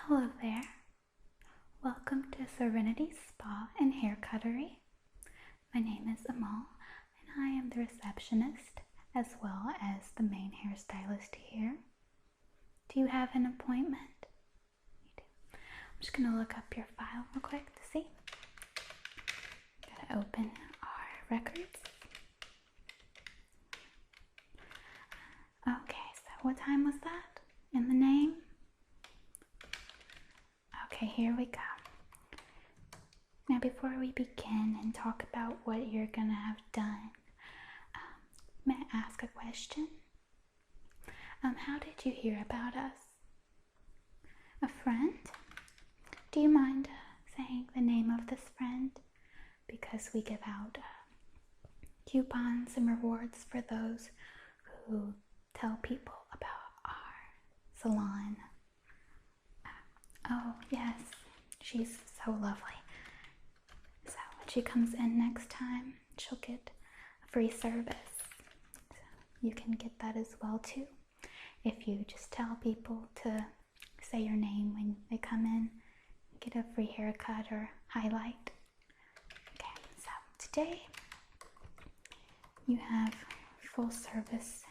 Hello there. Welcome to Serenity Spa and Hair Cuttery. My name is Amal and I am the receptionist as well as the main hairstylist here. Do you have an appointment? You do. I'm just going to look up your file real quick to see. Gotta open our records. Okay, so what time was that? In the name? Okay, here we go. Now before we begin and talk about what you're gonna have done, may I ask a question? How did you hear about us? A friend? Do you mind saying the name of this friend? Because we give out coupons and rewards for those who tell people about our salon. Oh, yes, she's so lovely. So when she comes in next time, she'll get a free service. So you can get that as well too. If you just tell people to say your name when they come in, get a free haircut or highlight. Okay, so today you have full service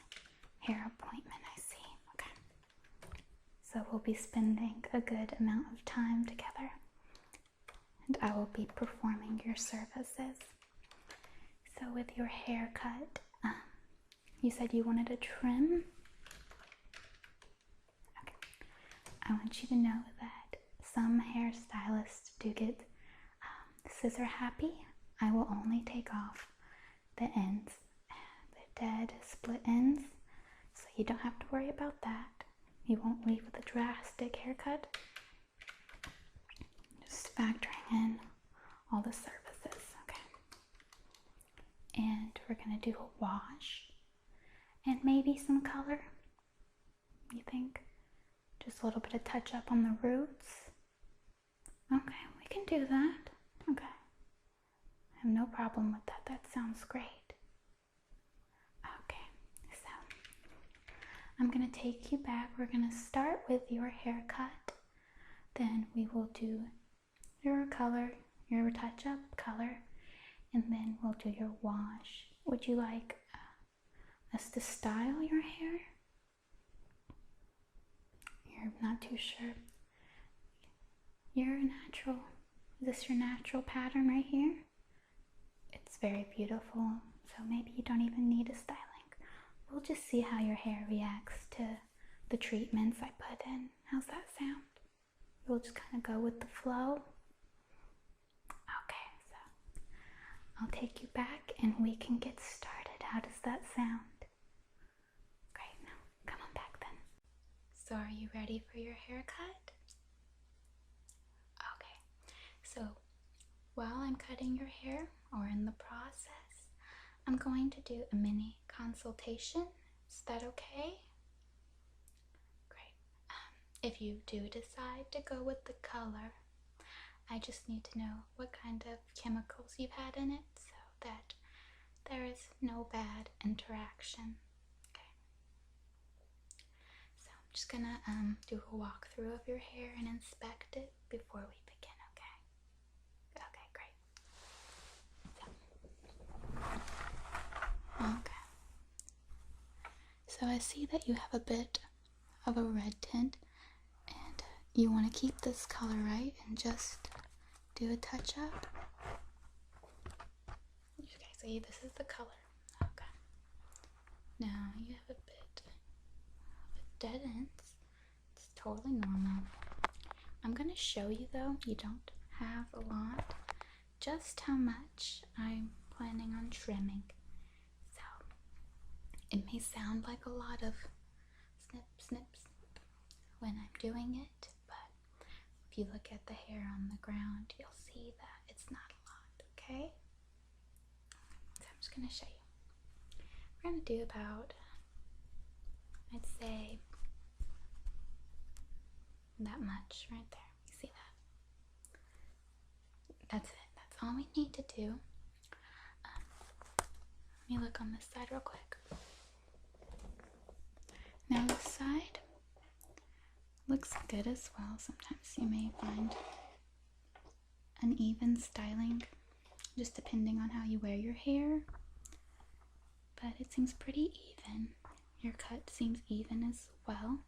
hair appointment, I see. Okay. So we'll be spending a good amount of time together and I will be performing your services. So with your haircut, you said you wanted a trim? Okay. I want you to know that some hairstylists do get scissor happy. I will only take off the ends, the dead split ends, so you don't have to worry about that. You won't leave with a drastic haircut. Just factoring in all the services, okay? And we're gonna do a wash and maybe some color. You think? Just a little bit of touch up on the roots. Okay, we can do that. Okay. I have no problem with that. That sounds great. Okay, so I'm gonna take you back. We're gonna start with your haircut. Then we will do your color, your touch-up color, and then we'll do your wash. Would you like us to style your hair? You're not too sure. You're natural. Is this your natural pattern right here? It's very beautiful, so maybe you don't even need a styling. We'll just see how your hair reacts to the treatments I put in. How's that sound? We'll just kind of go with the flow. Okay, so I'll take you back and we can get started. How does that sound? Great, now come on back then. So are you ready for your haircut? Okay, so while I'm cutting your hair or in the process, I'm going to do a mini consultation. Is that okay? Great. If you do decide to go with the color, I just need to know what kind of chemicals you've had in it so that there is no bad interaction. Okay. So I'm just gonna do a walkthrough of your hair and inspect it before we begin, okay? Okay, great. Okay. So I see that you have a bit of a red tint and you want to keep this color, right? And just do a touch up. Okay, so this is the color. Okay. Now you have a bit of a dead ends. It's totally normal. I'm going to show you though, you don't have a lot, just how much I'm planning on trimming. So it may sound like a lot of snip, snip, snip when I'm doing it, but if you look at the hair on the ground, you'll see that it's not a lot, okay? So I'm just going to show you. We're going to do about, I'd say, that much right there. You see that? That's it. That's all we need to do. Let me look on this side real quick. Now this side, looks good as well. Sometimes you may find uneven styling, just depending on how you wear your hair. But it seems pretty even. Your cut seems even as well.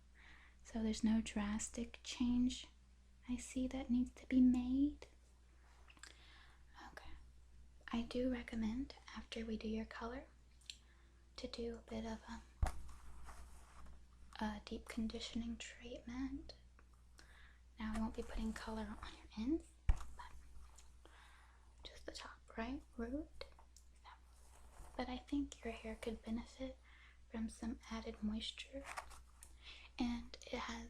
So there's no drastic change I see that needs to be made. Okay. I do recommend, after we do your color, to do a bit of a deep conditioning treatment. Now I won't be putting color on your ends, but just the top, right? Root. But I think your hair could benefit from some added moisture, and it has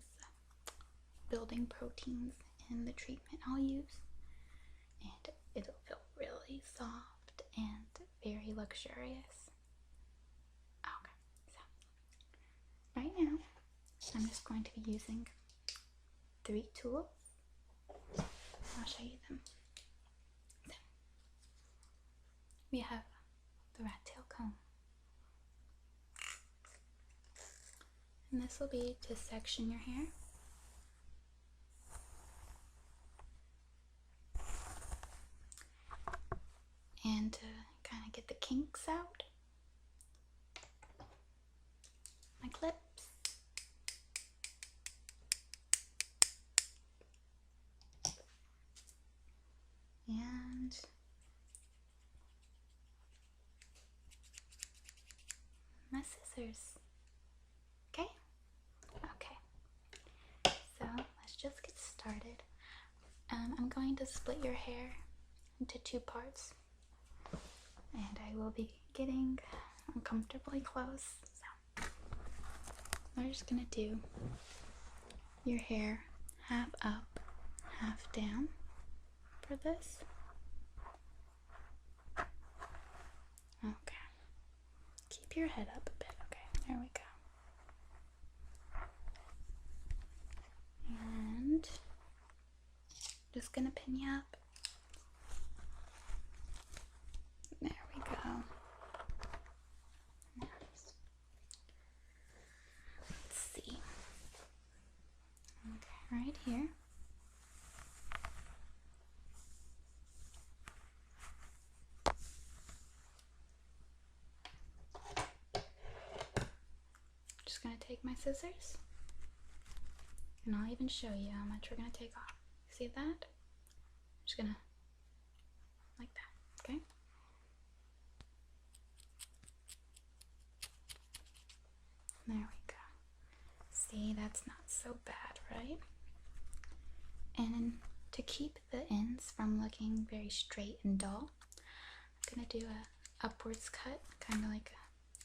building proteins in the treatment I'll use, and it'll feel really soft and very luxurious. Okay, so right now I'm just going to be using 3 tools. I'll show you them. So, we have the rat tail comb, and this will be to section your hair. And to kind of get the kinks out. My clips. And my scissors. Okay? Okay. So let's just get started. I'm going to split your hair into 2 parts. And I will be getting uncomfortably close. So we're just gonna do your hair half up, half down for this. Okay. Keep your head up a bit. Okay, there we go. And just gonna pin you up. There we go. Let's see. Okay, right here. Just gonna take my scissors, and I'll even show you how much we're gonna take off. See that? Just gonna like that, okay? There we go. See, that's not so bad, right? And to keep the ends from looking very straight and dull, I'm gonna do a upwards cut, kind of like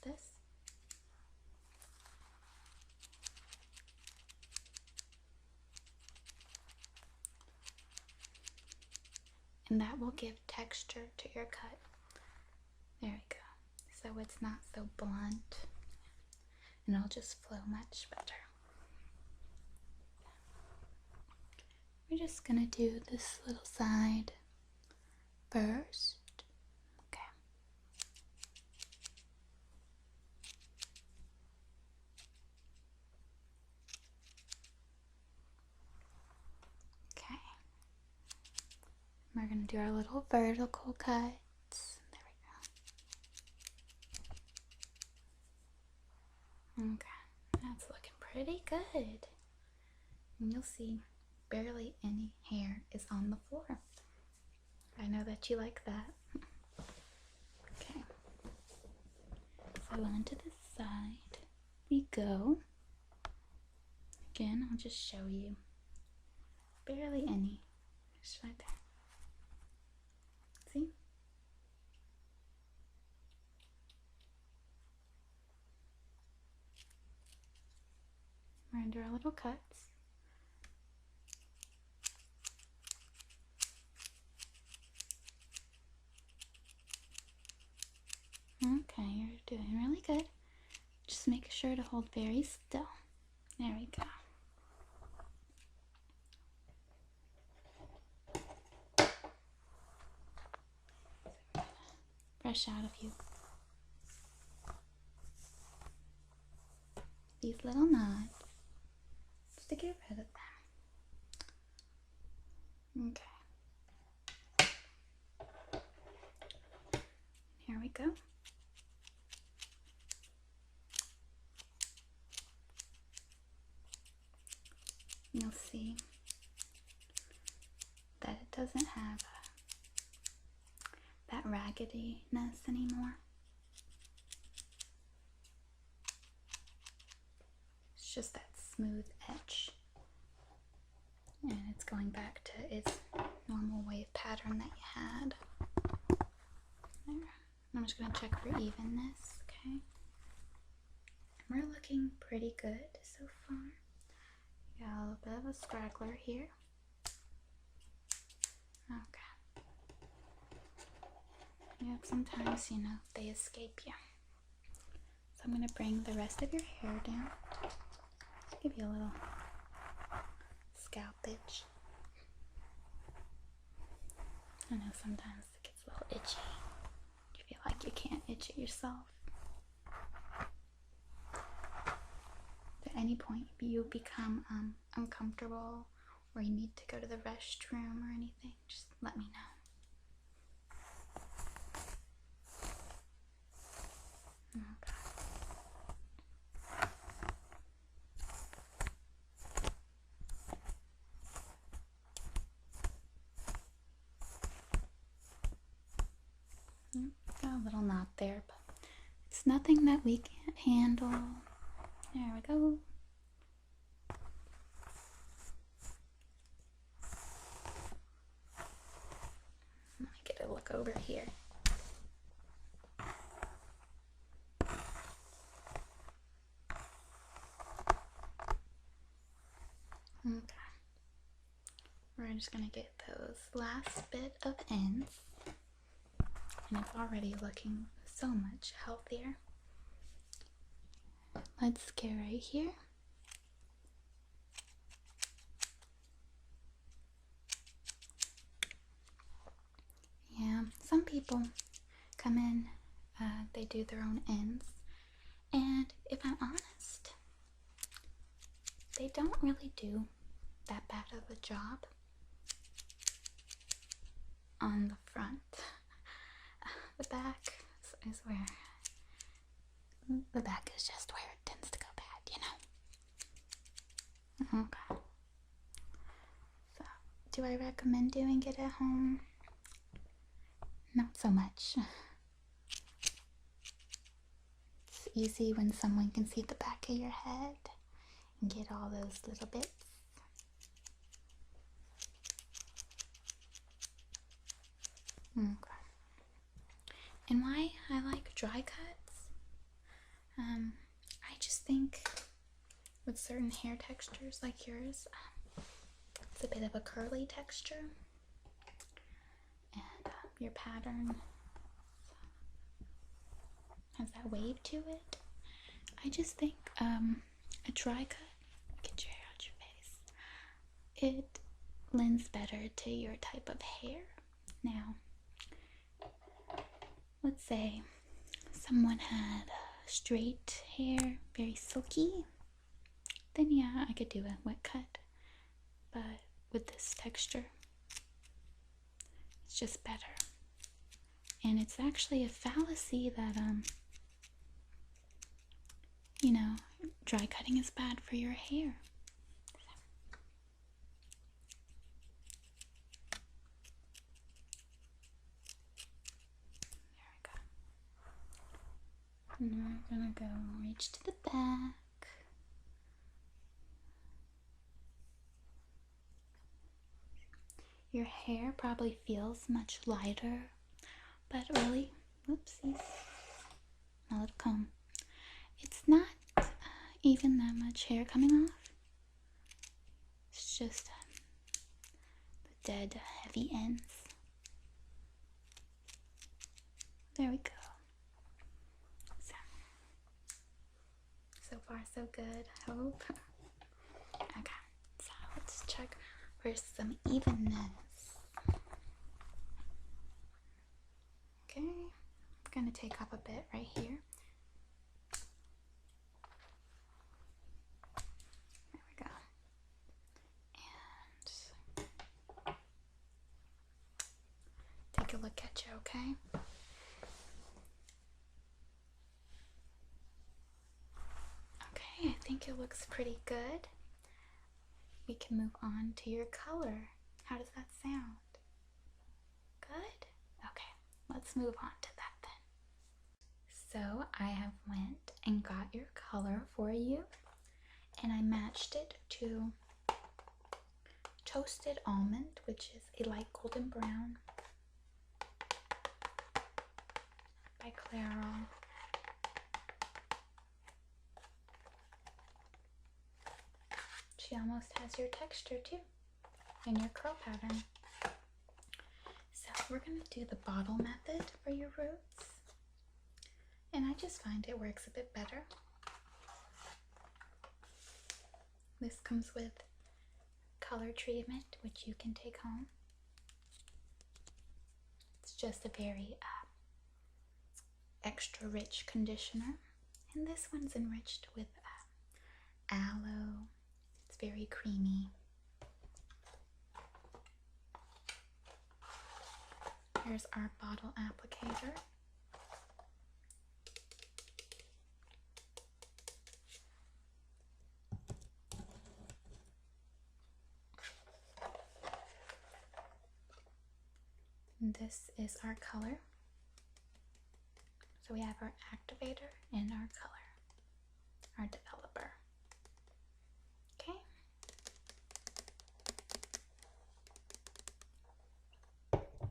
this. And that will give texture to your cut. There we go. So it's not so blunt, and it'll just flow much better. We're just gonna do this little side first. Okay. Okay. We're gonna do our little vertical cuts. There we go. Okay, that's looking pretty good. And you'll see barely any hair is on the floor. I know that you like that. Okay. So onto the side we go. Again, I'll just show you. Barely any. Just right there. See? We're under our little cuts. Okay, you're doing really good. Just make sure to hold very still. There we go. Brush out a few. These little knots. just to get rid of them. Okay. Here we go. You'll see that it doesn't have that raggediness anymore. It's just that smooth edge. And it's going back to its normal wave pattern that you had. There. I'm just going to check for evenness, okay? And we're looking pretty good so far. Got a little bit of a straggler here. Okay. Yep, sometimes, you know, they escape you. So I'm going to bring the rest of your hair down. Give you a little scalp itch. I know sometimes it gets a little itchy. You feel like you can't itch it yourself. At any point you become uncomfortable or you need to go to the restroom or anything, just let me know. Okay. Got a little knot there, but it's nothing that we can't handle. There we go. Let me get a look over here. Okay. We're just gonna get those last bit of ends. And it's already looking so much healthier. Let's get right here. Yeah, some people come in, they do their own ends, and if I'm honest, they don't really do that bad of a job on the front. The back is where, the back is just where it tends to go bad, you know. Okay. So, do I recommend doing it at home? Not so much. It's easy when someone can see the back of your head and get all those little bits. Okay. And why I like dry cuts? I just think with certain hair textures like yours, it's a bit of a curly texture, and your pattern has that wave to it. I just think a dry cut, get your hair out your face, it lends better to your type of hair. Now, let's say someone had straight hair, very silky, then yeah, I could do a wet cut. But with this texture, it's just better. And it's actually a fallacy that, you know, dry cutting is bad for your hair. And we're gonna go reach to the back. Your hair probably feels much lighter, but really, whoopsies, my little comb. It's not even that much hair coming off. It's just the dead, heavy ends. There we go. So far, so good, I hope. Okay, so let's check for some evenness. Okay, I'm gonna take up a bit right here. There we go. okay? Okay, I think it looks pretty good. We can move on to your color. How does that sound? Good? Okay, let's move on to that then. So I have went and got your color for you, and I matched it to toasted almond, which is a light golden brown by Clairol. She almost has your texture too, and your curl pattern. So we're going to do the bottle method for your roots, and I just find it works a bit better. This comes with color treatment, which you can take home. It's just a very extra rich conditioner, and this one's enriched with aloe. It's very creamy. Here's our bottle applicator. And this is our color. So we have our activator and our color, our developer. Okay.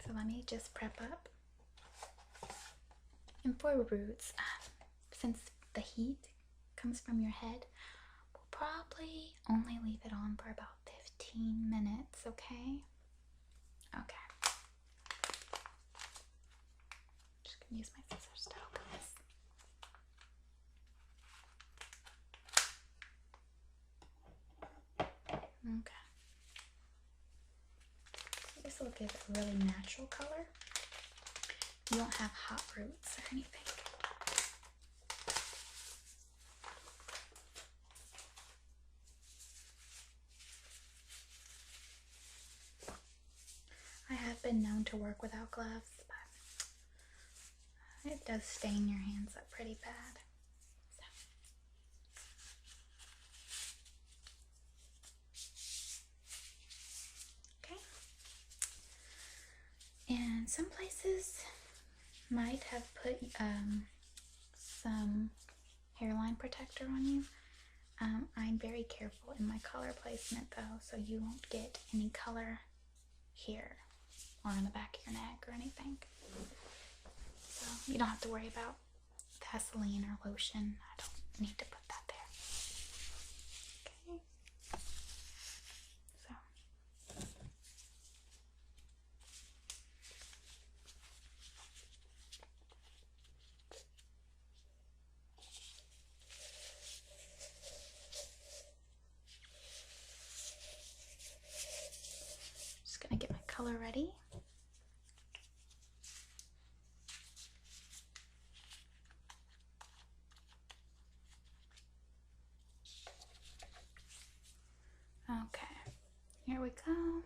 So let me just prep up. And for roots, since the heat comes from your head, we'll probably only leave it on for about 15 minutes, okay? Okay. Just gonna use my scissors to open this. Okay. This will give it a really natural color. You won't have hot roots or anything. I have been known to work without gloves, but it does stain your hands up pretty bad. Okay. And some places might have put some hairline protector on you. I'm very careful in my color placement though, so you won't get any color here or on the back of your neck or anything. So you don't have to worry about Vaseline or lotion. I don't need to put that there. Okay. So just gonna get my color ready. Okay, here we go.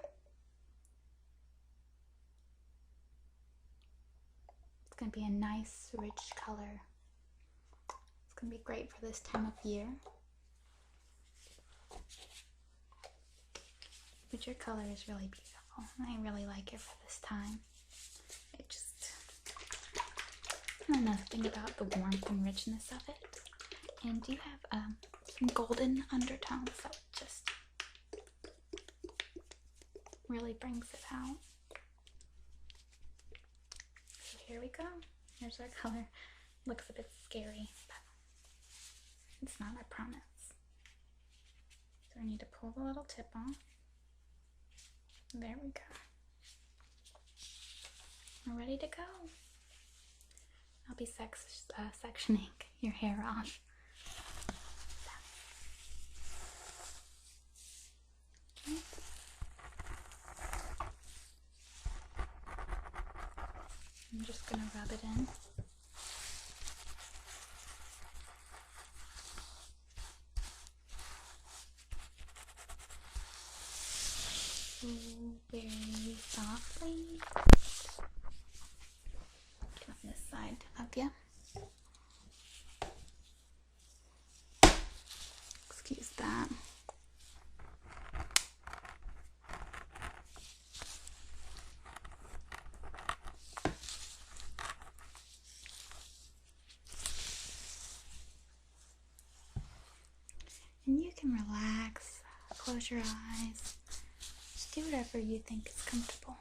It's going to be a nice, rich color. It's going to be great for this time of year. But your color is really beautiful. I really like it for this time. It just, I don't know, nothing about the warmth and richness of it. And you have some golden undertones that just really brings it out. So here we go. Here's our color. Looks a bit scary, but it's not, I promise. So I need to pull the little tip off. There we go. We're ready to go. I'll be sectioning your hair off. Okay. I'm just going to rub it in. Very softly. can relax, close your eyes, just do whatever you think is comfortable.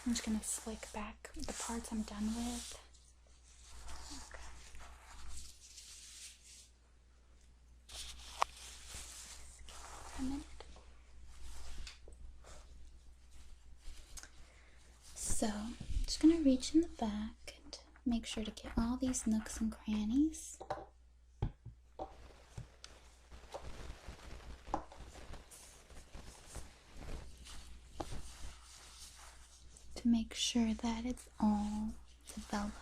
I'm just going to slick back the parts I'm done with. Okay. A minute. So, I'm just going to reach in the back and make sure to get all these nooks and crannies. To make sure that it's all developed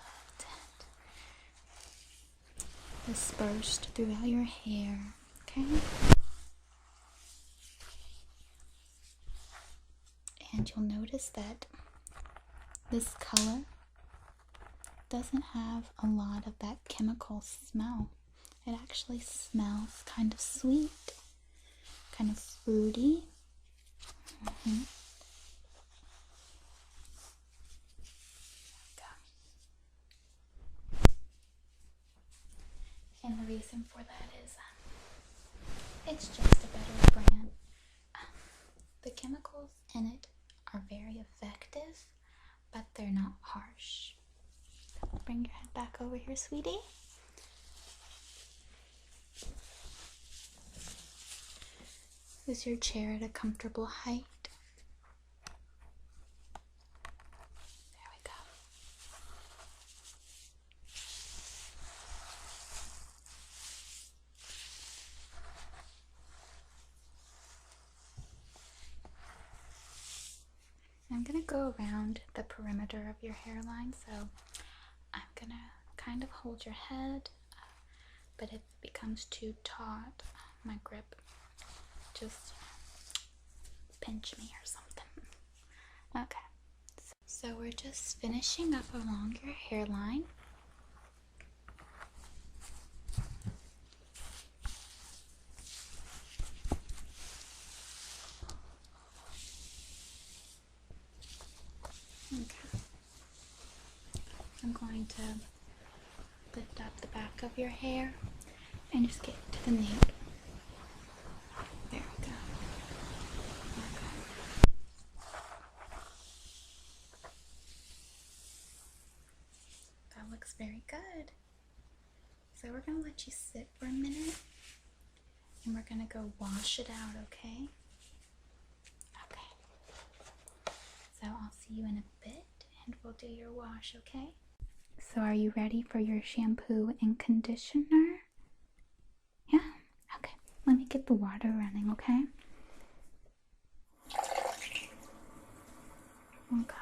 and dispersed throughout your hair, okay? And you'll notice that this color doesn't have a lot of that chemical smell. It actually smells kind of sweet, kind of fruity. And the reason for that is it's just a better brand. The chemicals in it are very effective, but they're not harsh. Bring your head back over here, sweetie. Is your chair at a comfortable height? There we go. I'm going to go around the perimeter of your hairline, so I'm going to kind of hold your head, but if it becomes too taut, my grip, just pinch me or something. Okay, so we're just finishing up along your hairline. Okay. I'm going to lift up the back of your hair and just get to the nape. There we go. Okay. That looks very good. So we're going to let you sit for a minute and we're going to go wash it out, okay? Okay. So I'll see you in a bit and we'll do your wash, okay? So are you ready for your shampoo and conditioner? Yeah? Okay. Let me get the water running, okay? Okay.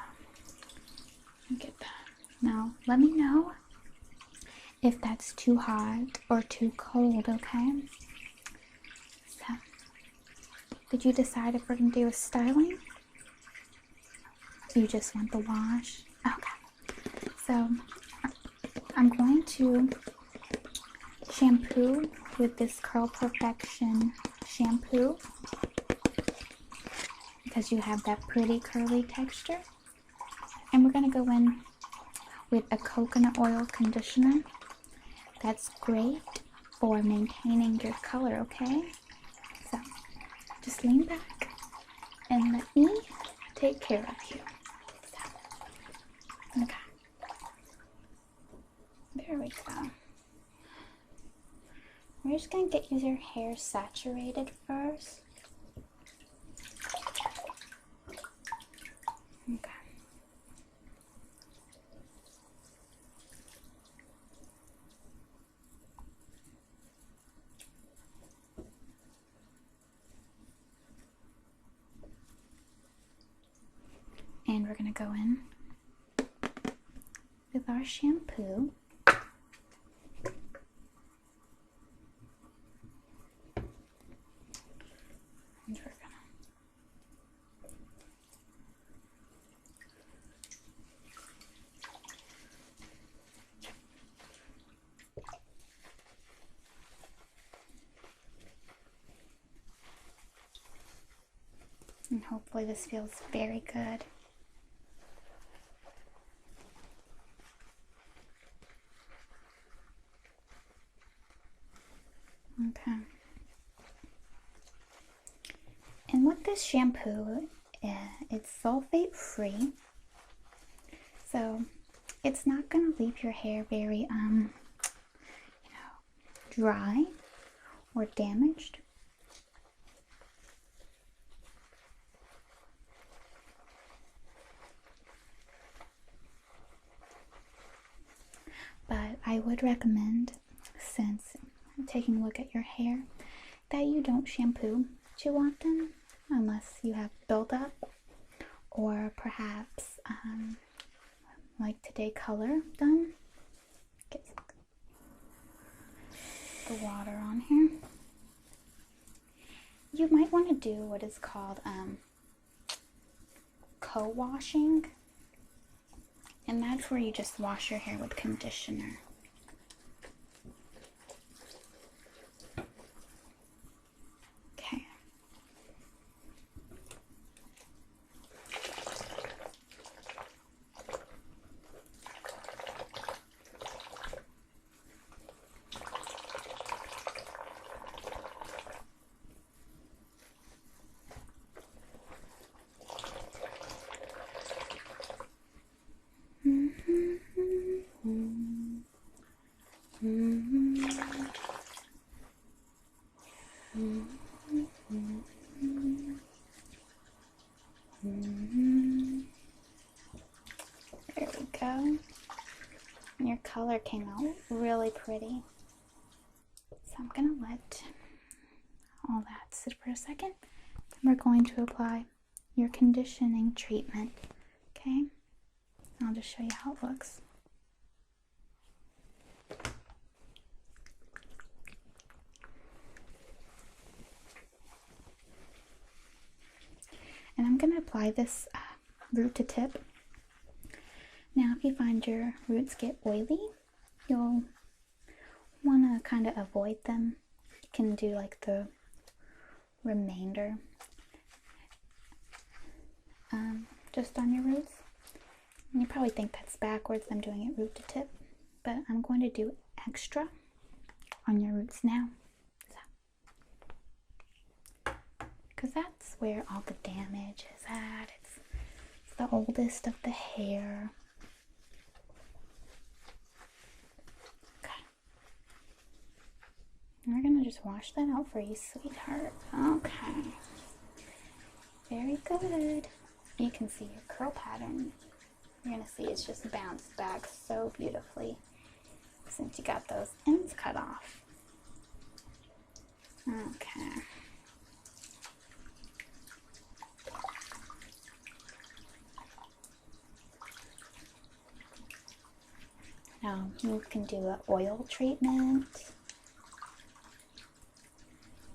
Get that. Now, let me know if that's too hot or too cold, okay? So, did you decide if we're going to do a styling? You just want the wash? Okay. So, I'm going to shampoo with this Curl Perfection shampoo because you have that pretty curly texture. And we're going to go in with a coconut oil conditioner. That's great for maintaining your color, okay? So, just lean back and let me take care of you. So, okay. There we go. We're just going to get your hair saturated first. Okay. And we're going to go in with our shampoo. And we're going and hopefully this feels very good. Okay. And with this shampoo, it's sulfate free, so it's not going to leave your hair very dry or damaged. But I would recommend, since I'm taking a look at your hair, that you don't shampoo too often unless you have buildup, or perhaps like today color done. Get the water on here. You might want to do what is called co-washing, and that's where you just wash your hair with conditioner. Okay. There we go. And your color came out really pretty. So I'm gonna let all that sit for a second. We're going to apply your conditioning treatment. Okay? I'll just show you how it looks. And I'm going to apply this root to tip. Now, if you find your roots get oily, you'll want to kind of avoid them. You can do like the remainder just on your roots. And you probably think that's backwards. I'm doing it root to tip, but I'm going to do extra on your roots now. Because that's where all the damage is at. It's the oldest of the hair. Okay. And we're going to just wash that out for you, sweetheart. Okay. Very good. You can see your curl pattern. You're going to see it's just bounced back so beautifully since you got those ends cut off. Okay. Now you can do an oil treatment,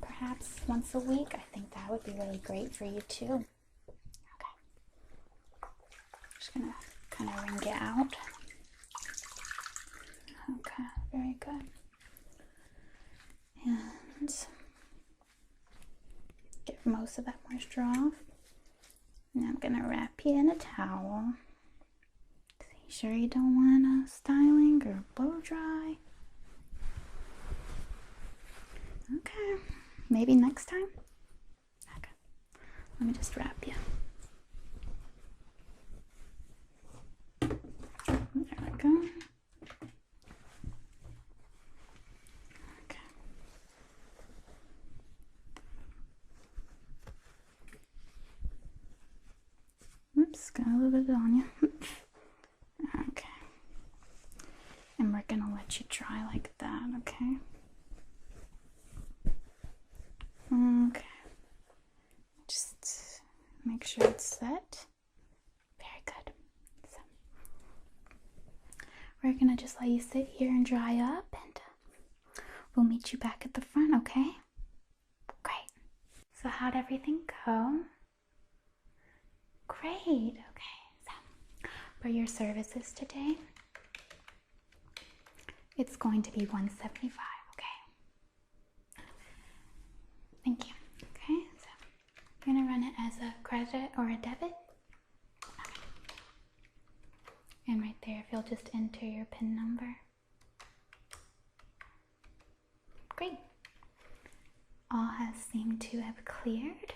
perhaps once a week. I think that would be really great for you too. Okay. Just gonna kind of wring it out. Okay, very good. And get most of that moisture off. Now I'm gonna wrap you in a towel. You sure you don't want styling or blow dry? Okay, maybe next time? Okay, let me just wrap you. There we go. Okay. Oops, got a little bit on you. Okay. And we're gonna let you dry like that, okay? Okay. Just make sure it's set. Very good. So, we're gonna just let you sit here and dry up, and we'll meet you back at the front, okay? Great. So how'd everything go? Great. Okay. So, for your services today, it's going to be $175, okay? Thank you. Okay, so you're gonna run it as a credit or a debit. Okay. And right there, if you'll just enter your PIN number. Great. all has seemed to have cleared.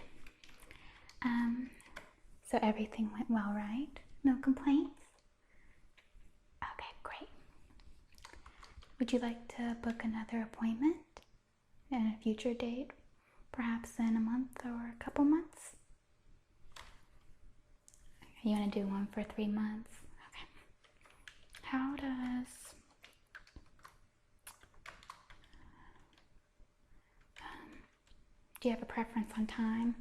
So everything went well, right? No complaints? Okay, great. Would you like to book another appointment at a future date? Perhaps in a month or a couple months? You want to do one for 3 months? Okay. How does... do you have a preference on time?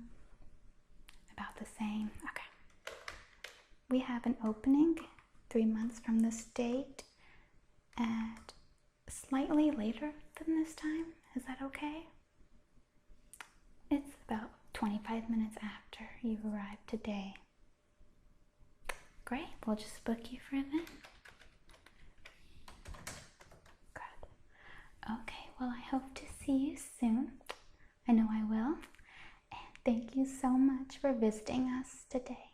About the same? Okay. We have an opening 3 months from this date at slightly later than this time. Is that okay? It's about 25 minutes after you arrived today. Great, we'll just book you for then. Good. Okay, well, I hope to see you soon. I know I will. And thank you so much for visiting us today.